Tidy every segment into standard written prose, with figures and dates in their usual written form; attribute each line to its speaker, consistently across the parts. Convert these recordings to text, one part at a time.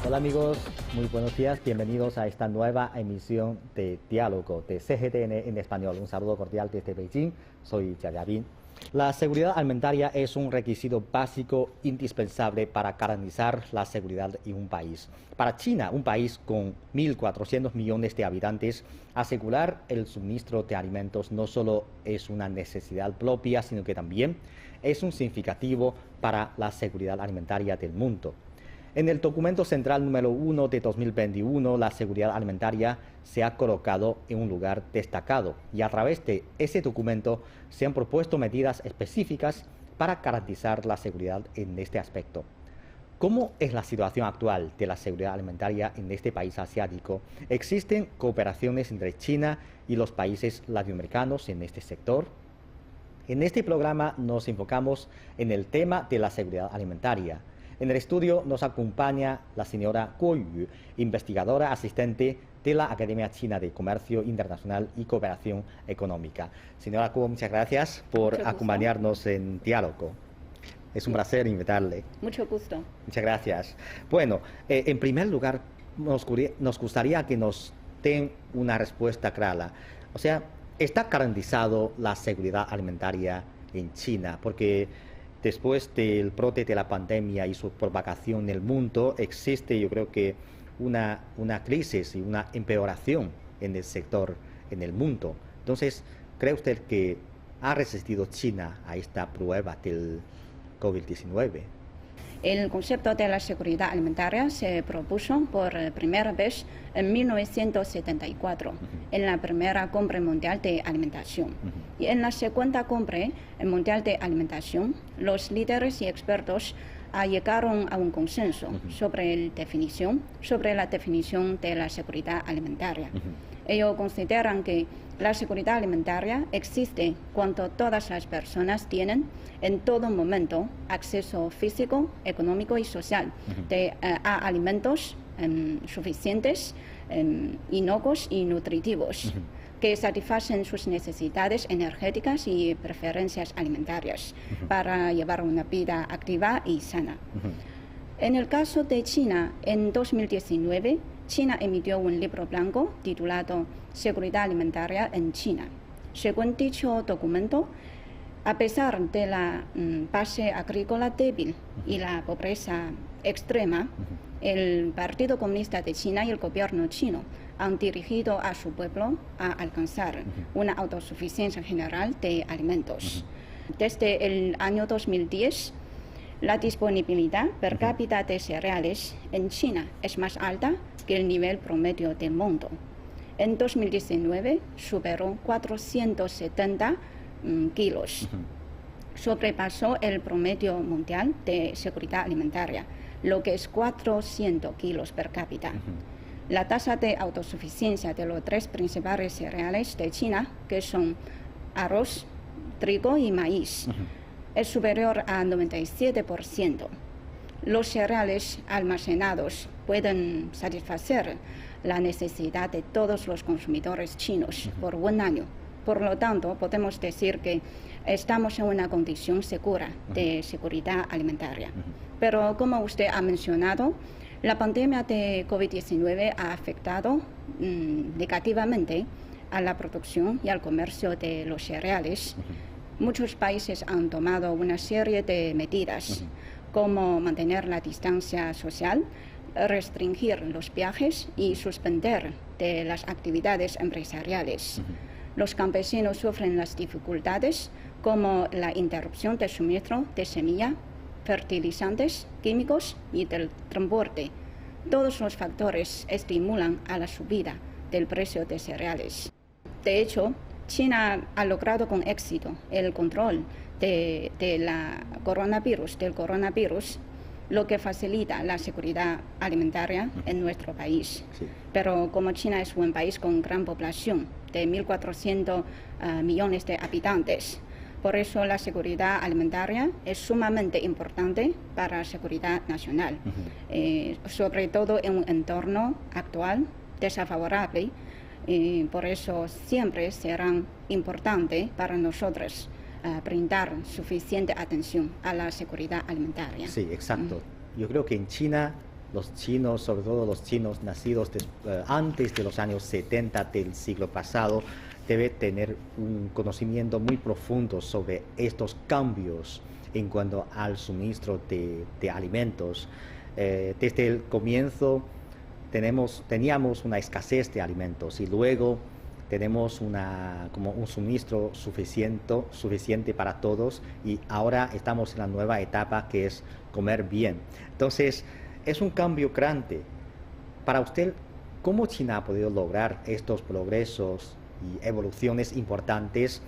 Speaker 1: Hola amigos, muy buenos días, bienvenidos a esta nueva emisión de Diálogo de CGTN en español. Un saludo cordial desde Beijing, soy Jia Yabin. La seguridad alimentaria es un requisito básico indispensable para garantizar la seguridad en un país. Para China, un país con 1.400 millones de habitantes, asegurar el suministro de alimentos no solo es una necesidad propia, sino que también es un significativo para la seguridad alimentaria del mundo. En el documento central número 1 de 2021, la seguridad alimentaria se ha colocado en un lugar destacado y a través de ese documento se han propuesto medidas específicas para garantizar la seguridad en este aspecto. ¿Cómo es la situación actual de la seguridad alimentaria en este país asiático? ¿Existen cooperaciones entre China y los países latinoamericanos en este sector? En este programa nos enfocamos en el tema de la seguridad alimentaria. En el estudio nos acompaña la señora Guo Yu, investigadora asistente de la Academia China de Comercio Internacional y Cooperación Económica. Señora Guo, muchas gracias por acompañarnos en Diálogo. Es un placer invitarle.
Speaker 2: Mucho gusto.
Speaker 1: Muchas gracias. Bueno, en primer lugar, nos gustaría que nos den una respuesta clara. O sea, ¿está garantizado la seguridad alimentaria en China? Porque después del brote de la pandemia y su propagación en el mundo, existe, yo creo que, una crisis y una empeoración en el sector, en el mundo. Entonces, ¿cree usted que ha resistido China a esta prueba del COVID-19?
Speaker 2: El concepto de la seguridad alimentaria se propuso por primera vez en 1974, en la primera cumbre mundial de alimentación. Y en la segunda cumbre mundial de alimentación, los líderes y expertos llegaron a un consenso sobre la definición de la seguridad alimentaria. Ellos consideran que la seguridad alimentaria existe cuando todas las personas tienen en todo momento acceso físico, económico y social a alimentos suficientes, inocuos y nutritivos que satisfacen sus necesidades energéticas y preferencias alimentarias para llevar una vida activa y sana. En el caso de China, en 2019, China emitió un libro blanco titulado Seguridad Alimentaria en China. Según dicho documento, a pesar de la base agrícola débil y la pobreza extrema, el Partido Comunista de China y el gobierno chino han dirigido a su pueblo a alcanzar una autosuficiencia general de alimentos. Desde el año 2010, la disponibilidad per cápita de cereales en China es más alta que el nivel promedio del mundo. En 2019 superó 470 kilos. Sobrepasó el promedio mundial de seguridad alimentaria, lo que es 400 kilos per cápita. La tasa de autosuficiencia de los tres principales cereales de China, que son arroz, trigo y maíz, es superior a 97%. Los cereales almacenados pueden satisfacer la necesidad de todos los consumidores chinos por un año. Por lo tanto, podemos decir que estamos en una condición segura de seguridad alimentaria. Pero como usted ha mencionado, la pandemia de COVID-19 ha afectado negativamente a la producción y al comercio de los cereales. Muchos países han tomado una serie de medidas, como mantener la distancia social, restringir los viajes y suspender de las actividades empresariales. Los campesinos sufren las dificultades como la interrupción del suministro de semilla, fertilizantes, químicos y del transporte. Todos los factores estimulan a la subida del precio de cereales. De hecho, China ha logrado con éxito el control del coronavirus, lo que facilita la seguridad alimentaria en nuestro país.
Speaker 1: Sí.
Speaker 2: Pero como China es un país con gran población, de 1.400 millones de habitantes, por eso la seguridad alimentaria es sumamente importante para la seguridad nacional, sobre todo en un entorno actual desfavorable. Por eso siempre será importante para nosotros brindar suficiente atención a la seguridad alimentaria.
Speaker 1: Sí, exacto. Yo creo que en China los chinos, sobre todo los chinos nacidos antes de los años 70 del siglo pasado, debe tener un conocimiento muy profundo sobre estos cambios en cuanto al suministro de alimentos. Desde el comienzo teníamos una escasez de alimentos y luego tenemos como un suministro suficiente para todos, y ahora estamos en la nueva etapa que es comer bien. Entonces, es un cambio grande. Para usted, ¿cómo China ha podido lograr estos progresos y evoluciones importantes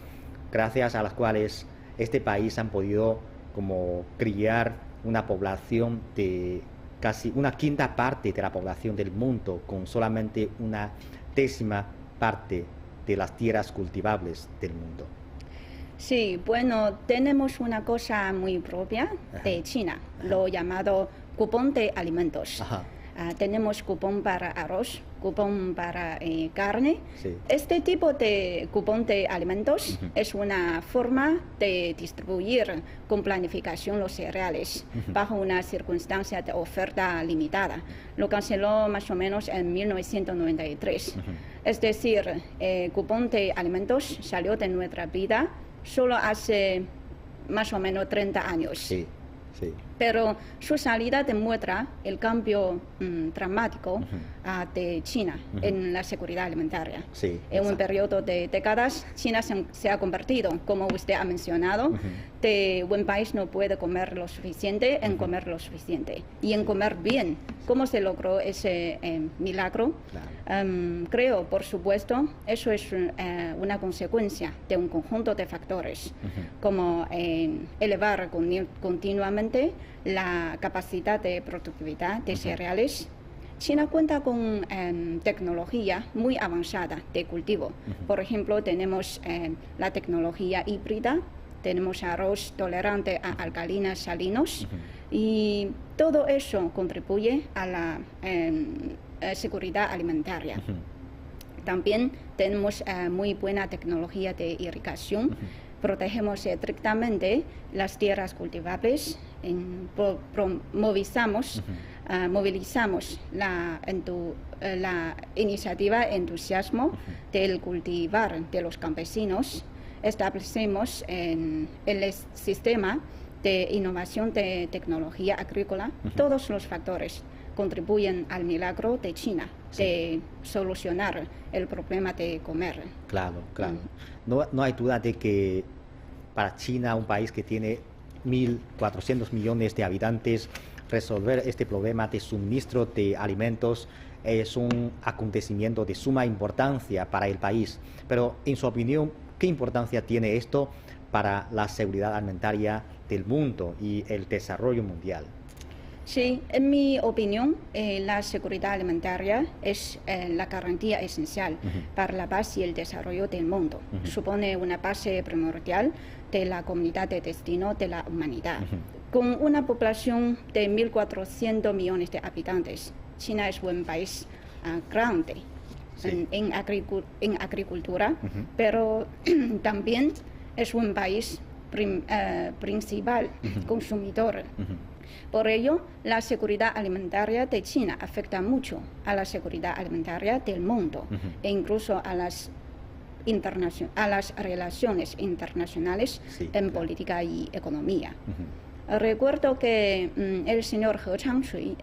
Speaker 1: gracias a las cuales este país ha podido como criar una población de casi una quinta parte de la población del mundo con solamente una décima parte de las tierras cultivables del mundo?
Speaker 2: Sí, bueno, tenemos una cosa muy propia de China, lo llamado cupón de alimentos. Tenemos cupón para arroz, cupón para carne.
Speaker 1: Sí.
Speaker 2: Este tipo de cupón de alimentos es una forma de distribuir con planificación los cereales bajo una circunstancia de oferta limitada. Lo canceló más o menos en 1993. Es decir, cupón de alimentos salió de nuestra vida solo hace más o menos 30 años.
Speaker 1: Sí. Sí.
Speaker 2: Pero su salida demuestra el cambio dramático de China en la seguridad alimentaria.
Speaker 1: Sí,
Speaker 2: en un periodo de décadas, China se ha convertido, como usted ha mencionado, de un país no puede comer lo suficiente en comer lo suficiente y en comer bien. ¿Cómo se logró ese milagro?
Speaker 1: Claro.
Speaker 2: Creo, por supuesto, eso es una consecuencia de un conjunto de factores, como elevar continuamente la capacidad de productividad de cereales. China cuenta con tecnología muy avanzada de cultivo. Por ejemplo, tenemos la tecnología híbrida, tenemos arroz tolerante a alcalinas salinos, y todo eso contribuye a la seguridad alimentaria. También tenemos muy buena tecnología de irrigación. Protegemos estrictamente las tierras cultivables, movilizamos la iniciativa, entusiasmo del cultivar de los campesinos, establecemos el sistema de innovación de tecnología agrícola. Todos los factores contribuyen al milagro de China de solucionar el problema de comer.
Speaker 1: Claro, claro. No hay duda de que para China, un país que tiene 1.400 millones de habitantes, resolver este problema de suministro de alimentos es un acontecimiento de suma importancia para el país. Pero, en su opinión, ¿qué importancia tiene esto para la seguridad alimentaria del mundo y el desarrollo mundial?
Speaker 2: Sí, en mi opinión, la seguridad alimentaria es la garantía esencial para la paz y el desarrollo del mundo. Supone una base primordial de la comunidad de destino de la humanidad. Con una población de 1.400 millones de habitantes, China es un país grande en agricultura, pero también es un país principal consumidor. Por ello, la seguridad alimentaria de China afecta mucho a la seguridad alimentaria del mundo e incluso a las relaciones internacionales en política y economía. Recuerdo que el señor He Changshui,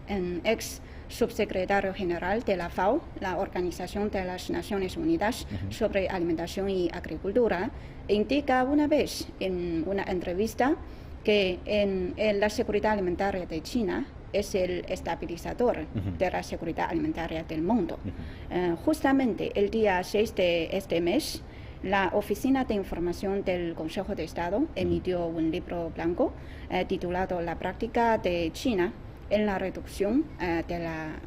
Speaker 2: ex subsecretario general de la FAO, la Organización de las Naciones Unidas sobre Alimentación y Agricultura, indica una vez en una entrevista que en la seguridad alimentaria de China es el estabilizador de la seguridad alimentaria del mundo. Justamente el día 6 de este mes, la Oficina de Información del Consejo de Estado emitió un libro blanco titulado La práctica de China en la reducción de la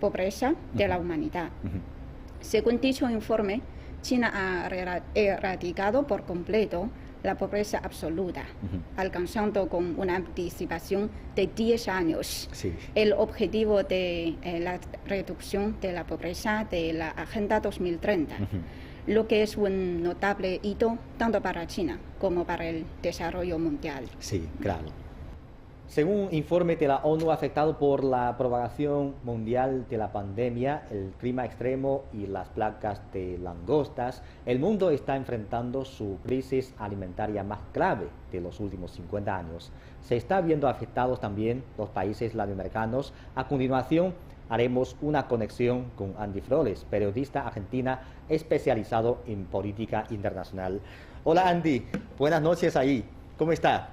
Speaker 2: pobreza de la humanidad. Según dicho informe, China ha erradicado por completo la pobreza absoluta, alcanzando con una anticipación de 10 años el objetivo de la reducción de la pobreza de la Agenda 2030, lo que es un notable hito tanto para China como para el desarrollo mundial.
Speaker 1: Sí, claro. Según un informe de la ONU, afectado por la propagación mundial de la pandemia, el clima extremo y las plagas de langostas, el mundo está enfrentando su crisis alimentaria más grave de los últimos 50 años. Se está viendo afectados también los países latinoamericanos. A continuación, haremos una conexión con Andy Flores, periodista argentina especializado en política internacional. Hola Andy, buenas noches ahí. ¿Cómo está?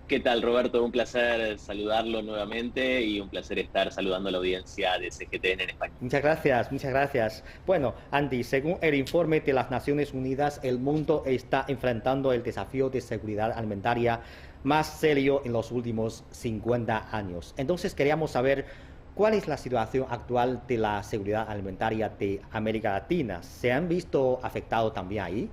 Speaker 3: ¿Qué tal, Roberto? Un placer saludarlo nuevamente y un placer estar saludando a la audiencia de CGTN en España.
Speaker 1: Muchas gracias, muchas gracias. Bueno, Andy, según el informe de las Naciones Unidas, el mundo está enfrentando el desafío de seguridad alimentaria más serio en los últimos 50 años. Entonces, queríamos saber cuál es la situación actual de la seguridad alimentaria de América Latina. ¿Se han visto afectados también ahí?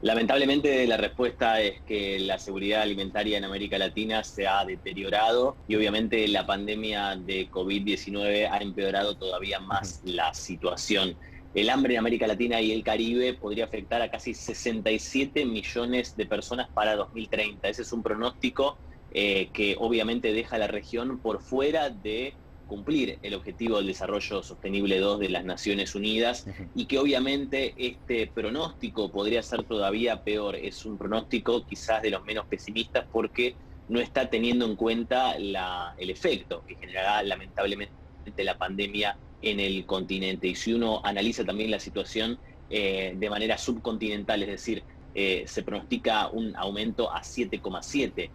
Speaker 3: Lamentablemente la respuesta es que la seguridad alimentaria en América Latina se ha deteriorado y obviamente la pandemia de COVID-19 ha empeorado todavía más la situación. El hambre en América Latina y el Caribe podría afectar a casi 67 millones de personas para 2030. Ese es un pronóstico que obviamente deja a la región por fuera de cumplir el objetivo del desarrollo sostenible 2 de las Naciones Unidas y que obviamente este pronóstico podría ser todavía peor. Es un pronóstico quizás de los menos pesimistas porque no está teniendo en cuenta el efecto que generará lamentablemente la pandemia en el continente. Y si uno analiza también la situación de manera subcontinental, es decir, se pronostica un aumento a 7,7%,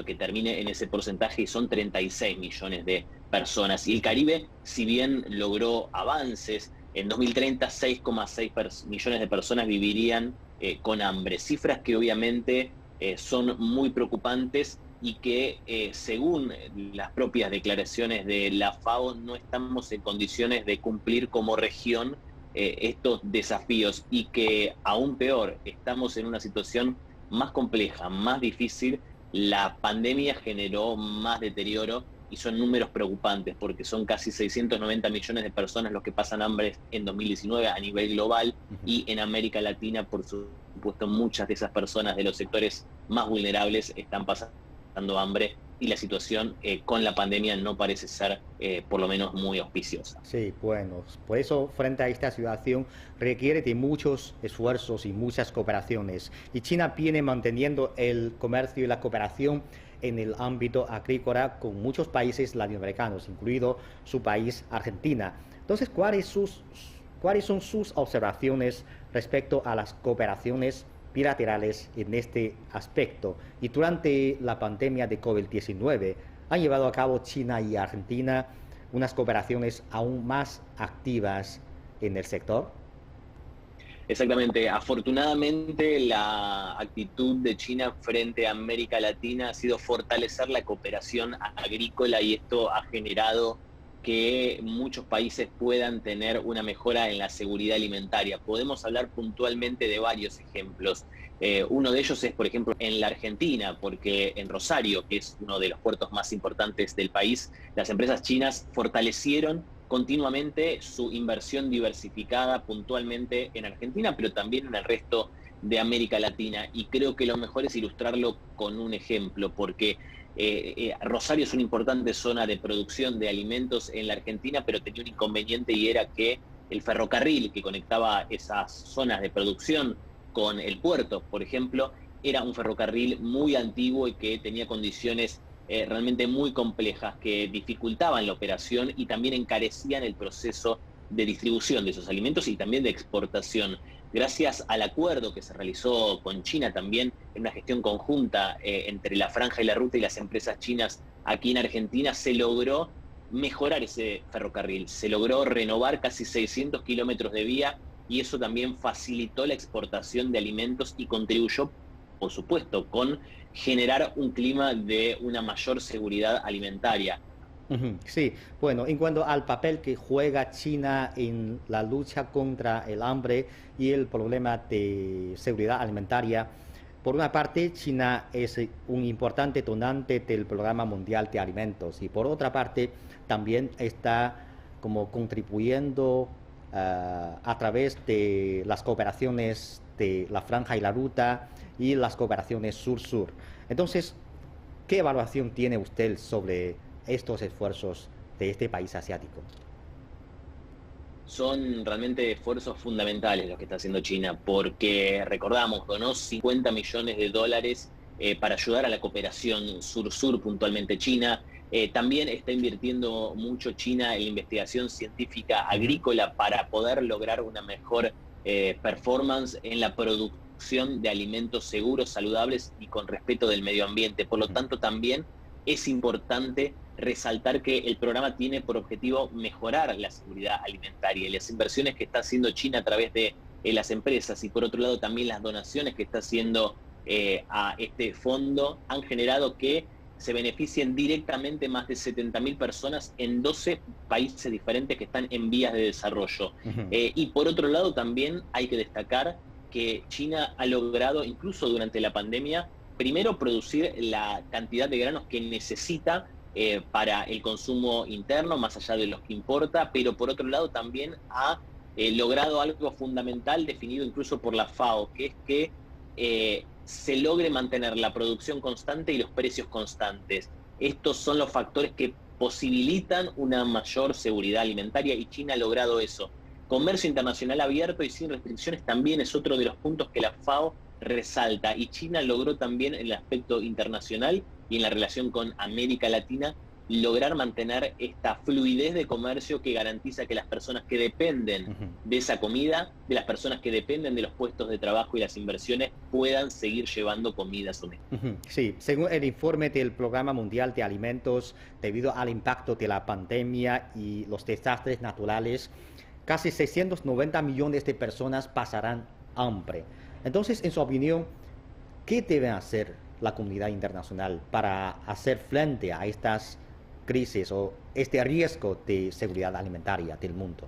Speaker 3: que termine en ese porcentaje y son 36 millones de personas. Y el Caribe, si bien logró avances, en 2030 6,6 millones de personas vivirían con hambre. Cifras que obviamente son muy preocupantes y que según las propias declaraciones de la FAO no estamos en condiciones de cumplir como región estos desafíos y que aún peor, estamos en una situación más compleja, más difícil. La pandemia generó más deterioro y son números preocupantes porque son casi 690 millones de personas los que pasan hambre en 2019 a nivel global y en América Latina, por supuesto, muchas de esas personas de los sectores más vulnerables están pasando hambre y la situación con la pandemia no parece ser por lo menos muy auspiciosa.
Speaker 1: Sí, bueno, por eso frente a esta situación requiere de muchos esfuerzos y muchas cooperaciones. Y China viene manteniendo el comercio y la cooperación en el ámbito agrícola con muchos países latinoamericanos, incluido su país, Argentina. Entonces, ¿cuáles son sus observaciones respecto a las cooperaciones bilaterales en este aspecto? Y durante la pandemia de COVID-19 han llevado a cabo China y Argentina unas cooperaciones aún más activas en el sector.
Speaker 3: Exactamente. Afortunadamente, la actitud de China frente a América Latina ha sido fortalecer la cooperación agrícola y esto ha generado que muchos países puedan tener una mejora en la seguridad alimentaria. Podemos hablar puntualmente de varios ejemplos. Uno de ellos es, por ejemplo, en la Argentina, porque en Rosario, que es uno de los puertos más importantes del país, las empresas chinas fortalecieron continuamente su inversión diversificada puntualmente en Argentina, pero también en el resto de América Latina. Y creo que lo mejor es ilustrarlo con un ejemplo, porque Rosario es una importante zona de producción de alimentos en la Argentina, pero tenía un inconveniente y era que el ferrocarril que conectaba esas zonas de producción con el puerto, por ejemplo, era un ferrocarril muy antiguo y que tenía condiciones realmente muy complejas que dificultaban la operación y también encarecían el proceso de distribución de esos alimentos y también de exportación. Gracias al acuerdo que se realizó con China también en una gestión conjunta entre la Franja y la Ruta y las empresas chinas aquí en Argentina, se logró mejorar ese ferrocarril, se logró renovar casi 600 kilómetros de vía y eso también facilitó la exportación de alimentos y contribuyó, por supuesto, con generar un clima de una mayor seguridad alimentaria.
Speaker 1: Sí, bueno, en cuanto al papel que juega China en la lucha contra el hambre y el problema de seguridad alimentaria, por una parte, China es un importante donante del Programa Mundial de Alimentos y por otra parte, también está como contribuyendo a través de las cooperaciones de la Franja y la Ruta y las cooperaciones sur-sur. Entonces, ¿qué evaluación tiene usted sobre estos esfuerzos de este país asiático?
Speaker 3: Son realmente esfuerzos fundamentales los que está haciendo China, porque recordamos, donó 50 millones de dólares para ayudar a la cooperación sur-sur, puntualmente China. También está invirtiendo mucho China en la investigación científica agrícola para poder lograr una mejor performance en la producción de alimentos seguros, saludables y con respeto del medio ambiente. Por lo tanto, también es importante resaltar que el programa tiene por objetivo mejorar la seguridad alimentaria y las inversiones que está haciendo China a través de las empresas, y por otro lado también las donaciones que está haciendo a este fondo han generado que se beneficien directamente más de 70.000 personas en 12 países diferentes que están en vías de desarrollo. Y por otro lado también hay que destacar que China ha logrado, incluso durante la pandemia, primero producir la cantidad de granos que necesita para el consumo interno, más allá de los que importa, pero por otro lado también ha logrado algo fundamental definido incluso por la FAO, que es que se logre mantener la producción constante y los precios constantes. Estos son los factores que posibilitan una mayor seguridad alimentaria y China ha logrado eso. Comercio internacional abierto y sin restricciones también es otro de los puntos que la FAO resalta, y China logró también en el aspecto internacional y en la relación con América Latina lograr mantener esta fluidez de comercio que garantiza que las personas que dependen de esa comida, de las personas que dependen de los puestos de trabajo y las inversiones, puedan seguir llevando comida a su mesa.
Speaker 1: Sí, según el informe del Programa Mundial de Alimentos, debido al impacto de la pandemia y los desastres naturales, casi 690 millones de personas pasarán hambre. Entonces, en su opinión, ¿qué debe hacer la comunidad internacional para hacer frente a estas crisis o este riesgo de seguridad alimentaria del mundo?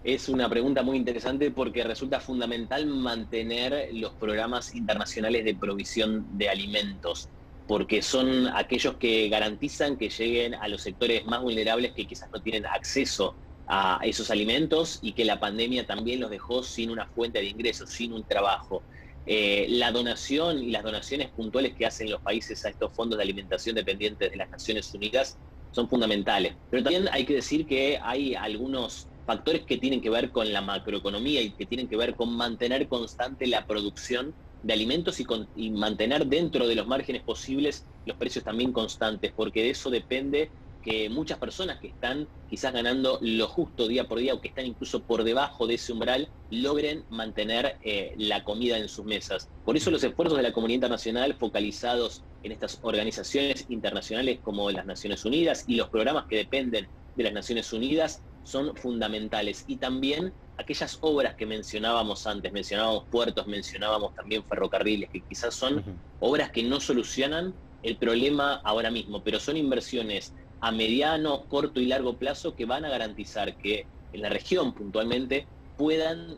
Speaker 3: Es una pregunta muy interesante porque resulta fundamental mantener los programas internacionales de provisión de alimentos, porque son aquellos que garantizan que lleguen a los sectores más vulnerables que quizás no tienen acceso a esos alimentos y que la pandemia también los dejó sin una fuente de ingresos, sin un trabajo. La donación y las donaciones puntuales que hacen los países a estos fondos de alimentación dependientes de las Naciones Unidas son fundamentales. Pero también hay que decir que hay algunos factores que tienen que ver con la macroeconomía y que tienen que ver con mantener constante la producción de alimentos y mantener dentro de los márgenes posibles los precios también constantes, porque de eso depende que muchas personas que están quizás ganando lo justo día por día o que están incluso por debajo de ese umbral logren mantener la comida en sus mesas. Por eso los esfuerzos de la comunidad internacional focalizados en estas organizaciones internacionales como las Naciones Unidas y los programas que dependen de las Naciones Unidas son fundamentales. Y también aquellas obras que mencionábamos antes, mencionábamos puertos, mencionábamos también ferrocarriles, que quizás son obras que no solucionan el problema ahora mismo, pero son inversiones a mediano, corto y largo plazo que van a garantizar que en la región puntualmente puedan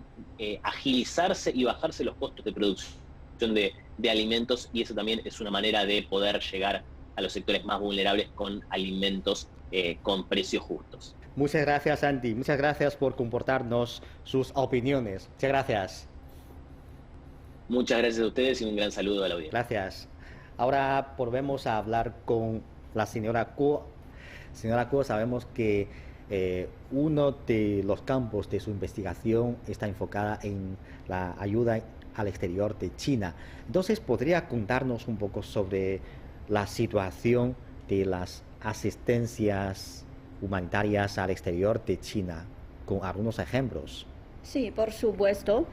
Speaker 3: agilizarse y bajarse los costos de producción de alimentos, y eso también es una manera de poder llegar a los sectores más vulnerables con alimentos con precios justos.
Speaker 1: Muchas gracias, Andy. Muchas gracias por compartirnos sus opiniones. Muchas gracias.
Speaker 3: Muchas gracias a ustedes y un gran saludo a la audiencia.
Speaker 1: Gracias. Ahora volvemos a hablar con la señora Kuo. Señora Kuo, sabemos que uno de los campos de su investigación está enfocada en la ayuda al exterior de China. Entonces, ¿podría contarnos un poco sobre la situación de las asistencias humanitarias al exterior de China, con algunos ejemplos?
Speaker 2: Sí, por supuesto.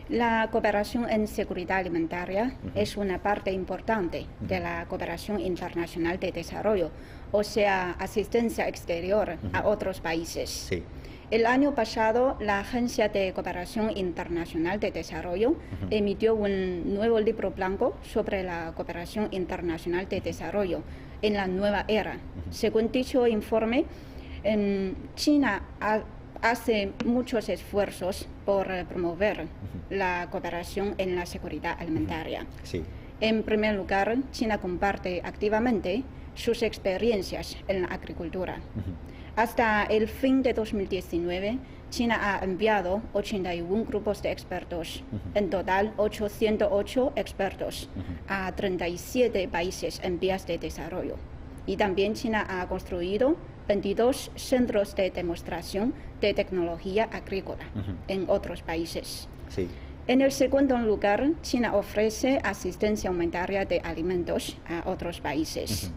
Speaker 2: La cooperación en seguridad alimentaria es una parte importante de la cooperación internacional de desarrollo, o sea, asistencia exterior a otros países.
Speaker 1: Sí.
Speaker 2: El año pasado, la Agencia de Cooperación Internacional de Desarrollo emitió un nuevo libro blanco sobre la cooperación internacional de desarrollo en la nueva era. Según dicho informe, China hace muchos esfuerzos por promover la cooperación en la seguridad alimentaria.
Speaker 1: Sí.
Speaker 2: En primer lugar, China comparte activamente sus experiencias en la agricultura. Hasta el fin de 2019, China ha enviado 81 grupos de expertos, en total 808 expertos, a 37 países en vías de desarrollo. Y también China ha construido 22 centros de demostración de tecnología agrícola en otros países.
Speaker 1: Sí.
Speaker 2: En el segundo lugar, China ofrece asistencia humanitaria de alimentos a otros países.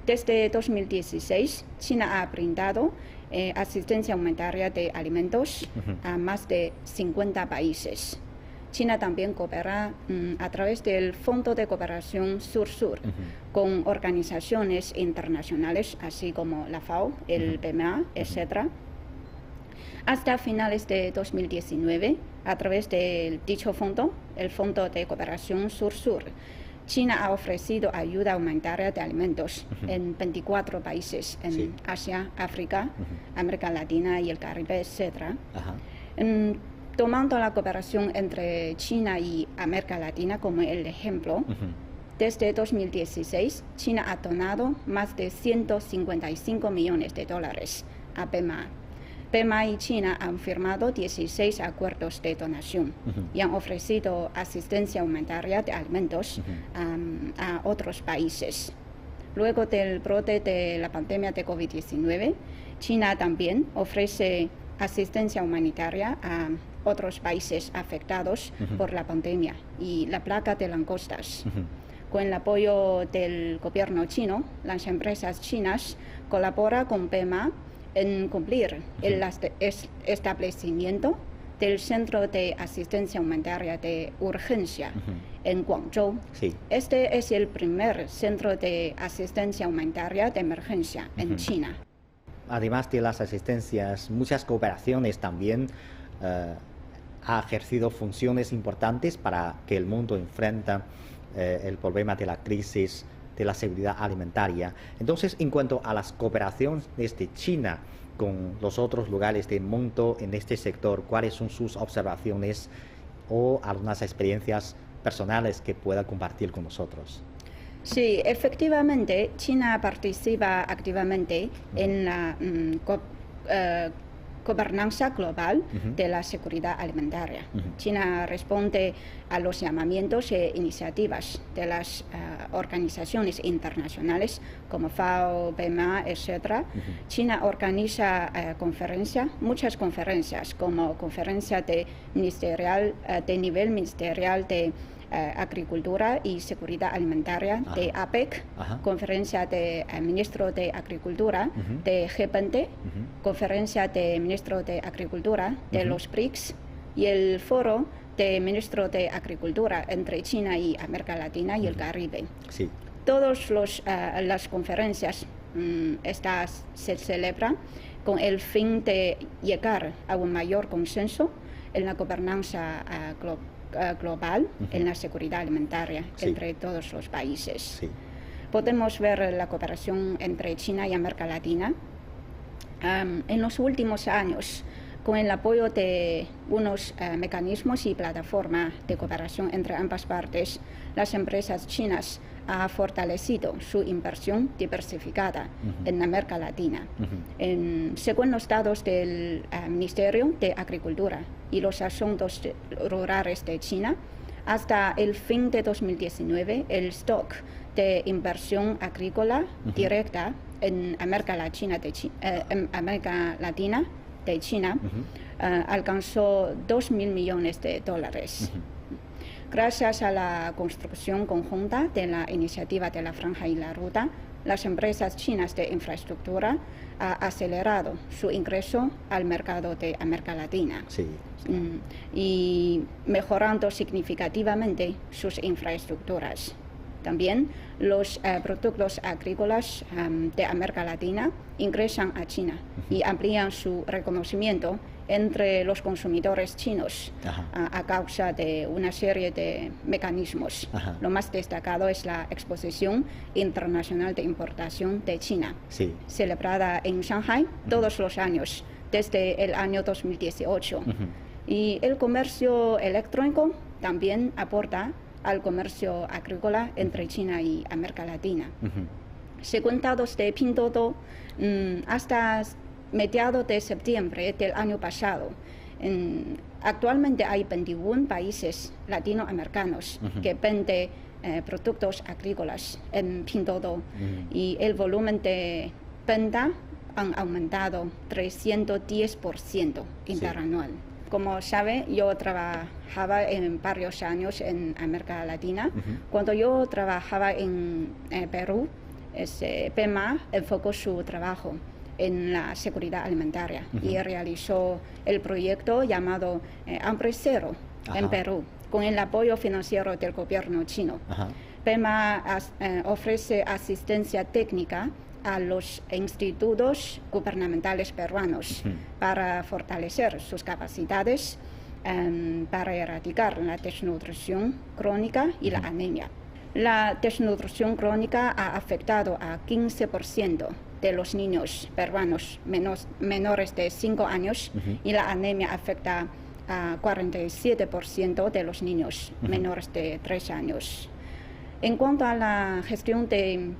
Speaker 2: Desde 2016, China ha brindado asistencia humanitaria de alimentos a más de 50 países. China también coopera a través del Fondo de Cooperación Sur-Sur con organizaciones internacionales, así como la FAO, el PMA, etc. Hasta finales de 2019, a través de dicho fondo, el Fondo de Cooperación Sur-Sur, China ha ofrecido ayuda humanitaria de alimentos en 24 países en Asia, África, América Latina y el Caribe, etc. Tomando la cooperación entre China y América Latina como el ejemplo, desde 2016, China ha donado más de 155 millones de dólares a PMA. PMA y China han firmado 16 acuerdos de donación y han ofrecido asistencia humanitaria de alimentos a otros países. Luego del brote de la pandemia de COVID-19, China también ofrece asistencia humanitaria a otros países afectados por la pandemia y la plaga de langostas. Con el apoyo del gobierno chino, las empresas chinas colaboran con PMA en cumplir el establecimiento del Centro de Asistencia Humanitaria de Urgencia en Guangzhou. Este es el primer centro de asistencia humanitaria de emergencia en China.
Speaker 1: Además de las asistencias, muchas cooperaciones también ha ejercido funciones importantes para que el mundo enfrenta el problema de la crisis de la seguridad alimentaria. Entonces, en cuanto a las cooperaciones de China con los otros lugares del mundo en este sector, ¿cuáles son sus observaciones o algunas experiencias personales que pueda compartir con nosotros?
Speaker 2: Sí, efectivamente, China participa activamente en la gobernanza global de la seguridad alimentaria. China responde a los llamamientos e iniciativas de las organizaciones internacionales como FAO, PMA, etc. China organiza muchas conferencias, como conferencia de nivel ministerial de Agricultura y Seguridad Alimentaria de APEC, conferencia de ministro de Agricultura de G20, conferencia de ministro de Agricultura de los BRICS y el foro de ministro de Agricultura entre China y América Latina y el Caribe. Todas las conferencias estas se celebran con el fin de llegar a un mayor consenso en la gobernanza global en la seguridad alimentaria entre todos los países. Podemos ver la cooperación entre China y América Latina. En los últimos años, con el apoyo de unos mecanismos y plataformas de cooperación entre ambas partes, las empresas chinas han fortalecido su inversión diversificada en América Latina. Según los datos del Ministerio de Agricultura y los Asuntos Rurales de China, hasta el fin de 2019, el stock de inversión agrícola directa en América Latina de China alcanzó 2.000 millones de dólares. Gracias a la construcción conjunta de la iniciativa de la Franja y la Ruta, las empresas chinas de infraestructura han acelerado su ingreso al mercado de América Latina y mejorando significativamente sus infraestructuras. También los productos agrícolas de América Latina ingresan a China y amplían su reconocimiento entre los consumidores chinos a causa de una serie de mecanismos. Lo más destacado es la Exposición Internacional de Importación de China, celebrada en Shanghai todos los años desde el año 2018. Y el comercio electrónico también aporta al comercio agrícola entre China y América Latina. Según datos de Pinduoduo, hasta mediados de septiembre del año pasado. Actualmente hay 21 países latinoamericanos que venden productos agrícolas en Pinduoduo y el volumen de venta han aumentado 310% interanual. Como sabe, yo trabajaba en varios años en América Latina. Cuando yo trabajaba en Perú, PEMA enfocó su trabajo en la seguridad alimentaria y realizó el proyecto llamado Hambre Cero en Perú, con el apoyo financiero del gobierno chino. PEMA ofrece asistencia técnica a los institutos gubernamentales peruanos para fortalecer sus capacidades para erradicar la desnutrición crónica y la anemia. La desnutrición crónica ha afectado a 15% de los niños peruanos menores de 5 años y la anemia afecta a 47% de los niños menores de 3 años. En cuanto a la gestión de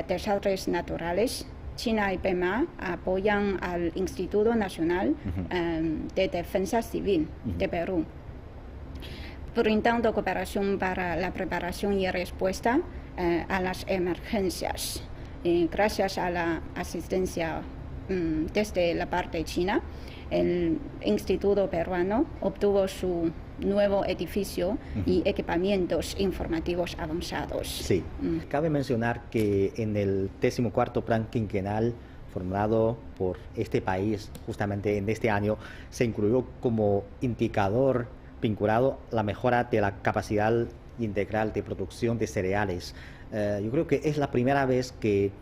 Speaker 2: desastres naturales, China y PEMA apoyan al Instituto Nacional de Defensa Civil de Perú, brindando cooperación para la preparación y respuesta a las emergencias. Gracias a la asistencia desde la parte china, el Instituto Peruano obtuvo su nuevo edificio y equipamientos informativos avanzados.
Speaker 1: Sí, cabe mencionar que en el 14º Plan Quinquenal formulado por este país, justamente en este año, se incluyó como indicador vinculado a la mejora de la capacidad integral de producción de cereales. Yo creo que es la primera vez que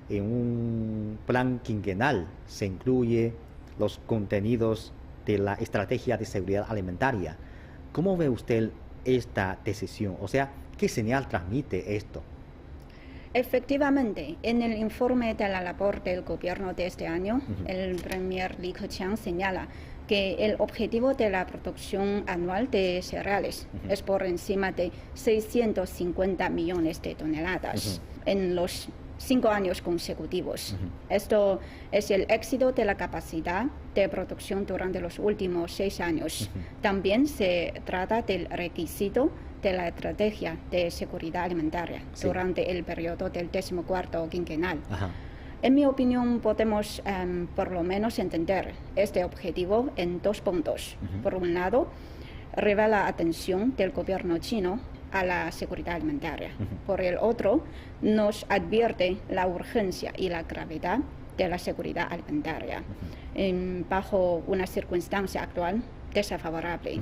Speaker 1: en un plan quinquenal se incluye los contenidos de la estrategia de seguridad alimentaria. ¿Cómo ve usted esta decisión? O sea, ¿qué señal transmite esto?
Speaker 2: Efectivamente, en el informe de la labor del gobierno de este año, el premier Li Keqiang señala que el objetivo de la producción anual de cereales es por encima de 650 millones de toneladas en los 5 años consecutivos. Esto es el éxito de la capacidad de producción durante los últimos 6 años. También se trata del requisito de la estrategia de seguridad alimentaria durante el periodo del 14º quinquenal. En mi opinión, podemos por lo menos entender este objetivo en 2 puntos. Por un lado, revela atención del gobierno chino a la seguridad alimentaria. Por el otro, nos advierte la urgencia y la gravedad de la seguridad alimentaria bajo una circunstancia actual desfavorable.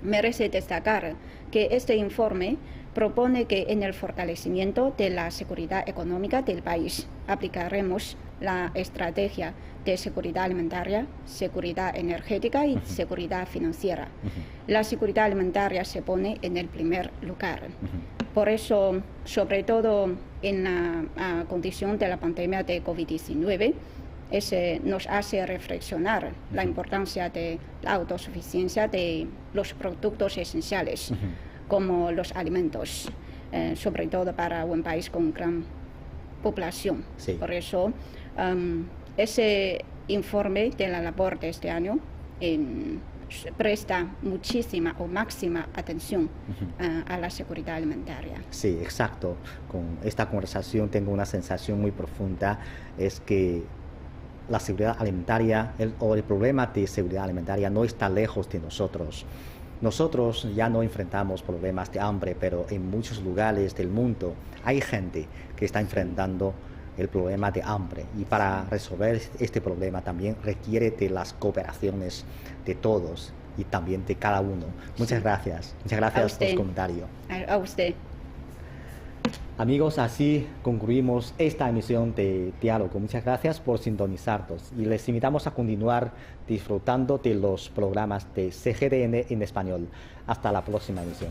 Speaker 2: Merece destacar que este informe propone que en el fortalecimiento de la seguridad económica del país aplicaremos la estrategia de seguridad alimentaria, seguridad energética y seguridad financiera. La seguridad alimentaria se pone en el primer lugar. Por eso, sobre todo en la condición de la pandemia de COVID-19, nos hace reflexionar la importancia de la autosuficiencia de los productos esenciales, como los alimentos, sobre todo para un país con gran población. Por eso, ese informe de la labor de este año presta muchísima o máxima atención a la seguridad alimentaria.
Speaker 1: Sí, exacto. Con esta conversación tengo una sensación muy profunda, es que la seguridad alimentaria o el problema de seguridad alimentaria no está lejos de nosotros. Nosotros ya no enfrentamos problemas de hambre, pero en muchos lugares del mundo hay gente que está enfrentando el problema de hambre, y para resolver este problema también requiere de las cooperaciones de todos y también de cada uno. Muchas gracias por su comentario.
Speaker 2: A usted.
Speaker 1: Amigos, así concluimos esta emisión de Diálogo. Muchas gracias por sintonizarnos y les invitamos a continuar disfrutando de los programas de CGTN en español. Hasta la próxima emisión.